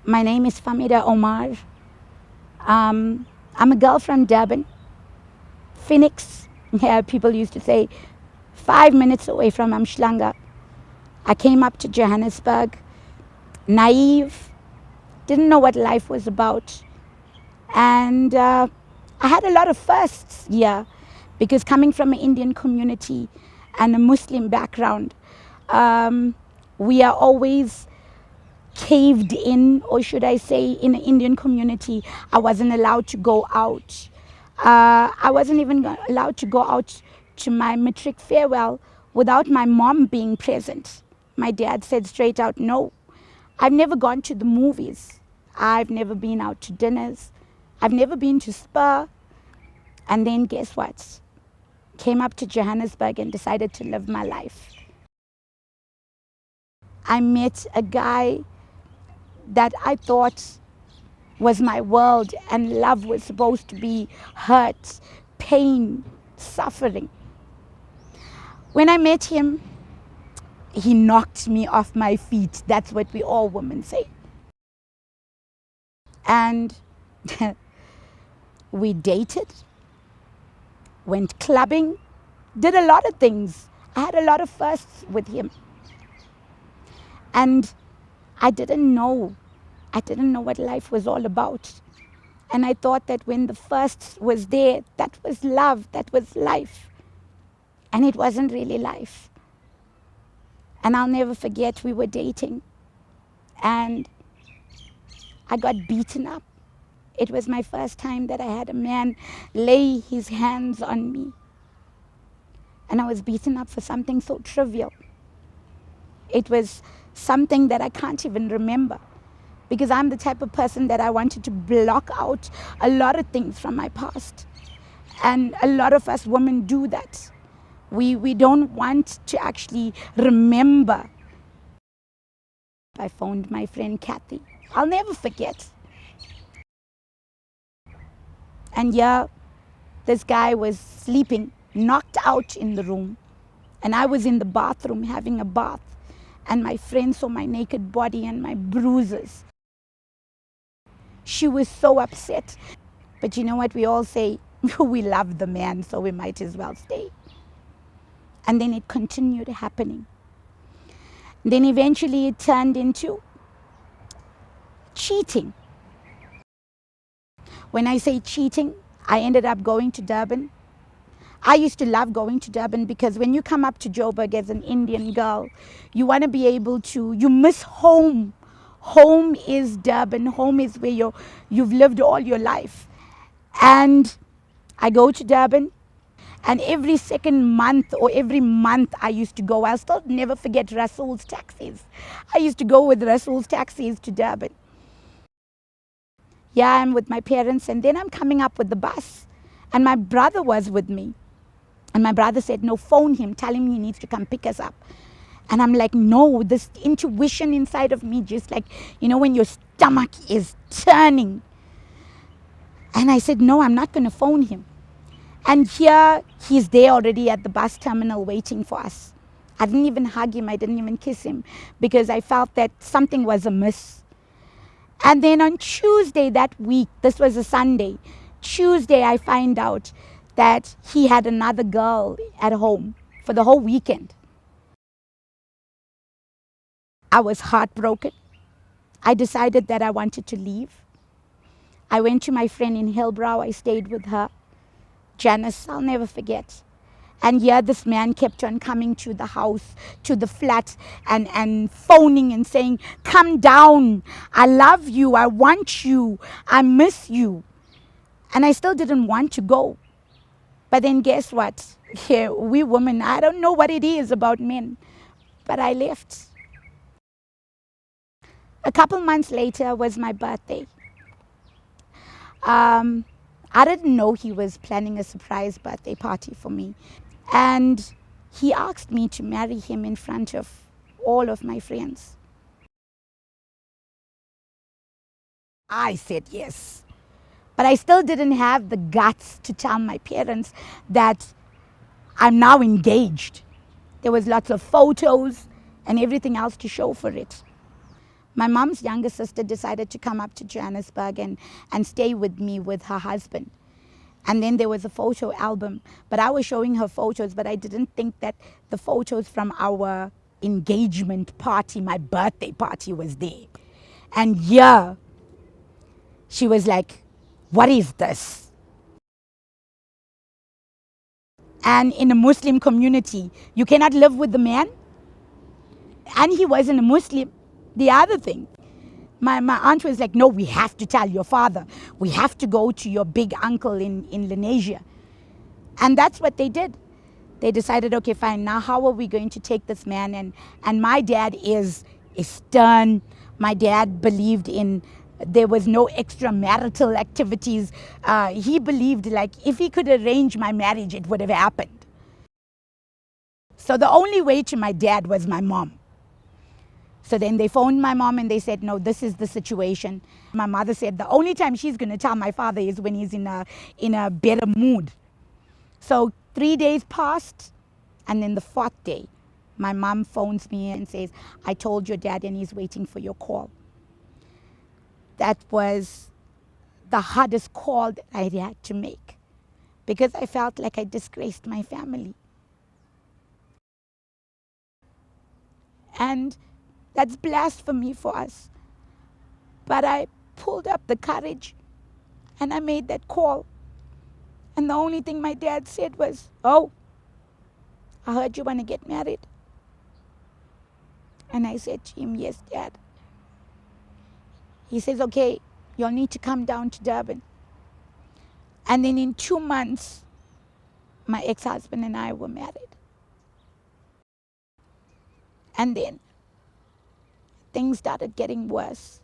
My name is Famida Omar. I'm a girl from Durban, Phoenix. Yeah, people used to say 5 minutes away from Umhlanga. I came up to Johannesburg, naive, didn't know what life was about. And I had a lot of firsts here because coming from an Indian community and a Muslim background, we are always caved in, or should I say, in an Indian community, I wasn't allowed to go out. I wasn't even allowed to go out to my matric farewell without my mom being present. My dad said straight out, no. I've never gone to the movies. I've never been out to dinners. I've never been to Spa. And then guess what? Came up to Johannesburg and decided to live my life. I met a guy that I thought was my world, and love was supposed to be hurt, pain, suffering. When I met him, he knocked me off my feet. That's what we all women say. And we dated, went clubbing, did a lot of things. I had a lot of firsts with him. And I didn't know what life was all about. And I thought that when the first was there, that was love, that was life. And it wasn't really life. And I'll never forget, we were dating. And I got beaten up. It was my first time that I had a man lay his hands on me. And I was beaten up for something so trivial. It was something that I can't even remember, because I'm the type of person that I wanted to block out a lot of things from my past. And a lot of us women do that. We don't want to actually remember. I phoned my friend Kathy. I'll never forget. And yeah, this guy was sleeping, knocked out in the room. And I was in the bathroom having a bath. And my friend saw my naked body and my bruises. She was so upset. But you know what we all say? We love the man, so we might as well stay. And then it continued happening. Then eventually it turned into cheating. When I say cheating, I ended up going to Durban. I used to love going to Durban because when you come up to Joburg as an Indian girl, you want to be able to, you miss home. Home is Durban. Home is where you've lived all your life. And I go to Durban, and every second month or every month I used to go. I'll still never forget Rasool's taxis. I used to go with Rasool's taxis to Durban. Yeah, I'm with my parents, and then I'm coming up with the bus. And my brother was with me. And my brother said, no, phone him, tell him he needs to come pick us up. And I'm like, no, this intuition inside of me, just like, you know, when your stomach is turning. And I said, no, I'm not going to phone him. And here, he's there already at the bus terminal waiting for us. I didn't even hug him, I didn't even kiss him, because I felt that something was amiss. And then on Tuesday that week, this was a Sunday, Tuesday I find out that he had another girl at home for the whole weekend. I was heartbroken. I decided that I wanted to leave. I went to my friend in Hillbrow. I stayed with her. Janice, I'll never forget. And yeah, this man kept on coming to the house, to the flat, and phoning and saying, come down. I love you. I want you. I miss you. And I still didn't want to go. But then guess what? Here, we women, I don't know what it is about men, but I left. A couple months later was my birthday. I didn't know he was planning a surprise birthday party for me. And he asked me to marry him in front of all of my friends. I said yes. But I still didn't have the guts to tell my parents that I'm now engaged. There was lots of photos and everything else to show for it. My mom's younger sister decided to come up to Johannesburg and stay with me with her husband. And then there was a photo album. But I was showing her photos, but I didn't think that the photos from our engagement party, my birthday party, was there. And yeah, she was like, "What is this?" And in a Muslim community, you cannot live with the man. And he wasn't a Muslim. The other thing, my aunt was like, "No, we have to tell your father. We have to go to your big uncle in Lenasia." And that's what they did. They decided, okay, fine, now how are we going to take this man? And my dad is stern. My dad believed in there was no extramarital activities. He believed like if he could arrange my marriage, it would have happened. So the only way to my dad was my mom. So then they phoned my mom and they said, "No, this is the situation." My mother said the only time she's going to tell my father is when he's in a better mood. So 3 days passed, and then the fourth day, my mom phones me and says, "I told your dad and he's waiting for your call." That was the hardest call that I had to make because I felt like I disgraced my family. And that's blasphemy for us. But I pulled up the courage and I made that call. And the only thing my dad said was, "Oh, I heard you want to get married." And I said to him, "Yes, Dad." He says, "Okay, you'll need to come down to Durban." And then in 2 months, my ex-husband and I were married. And then things started getting worse.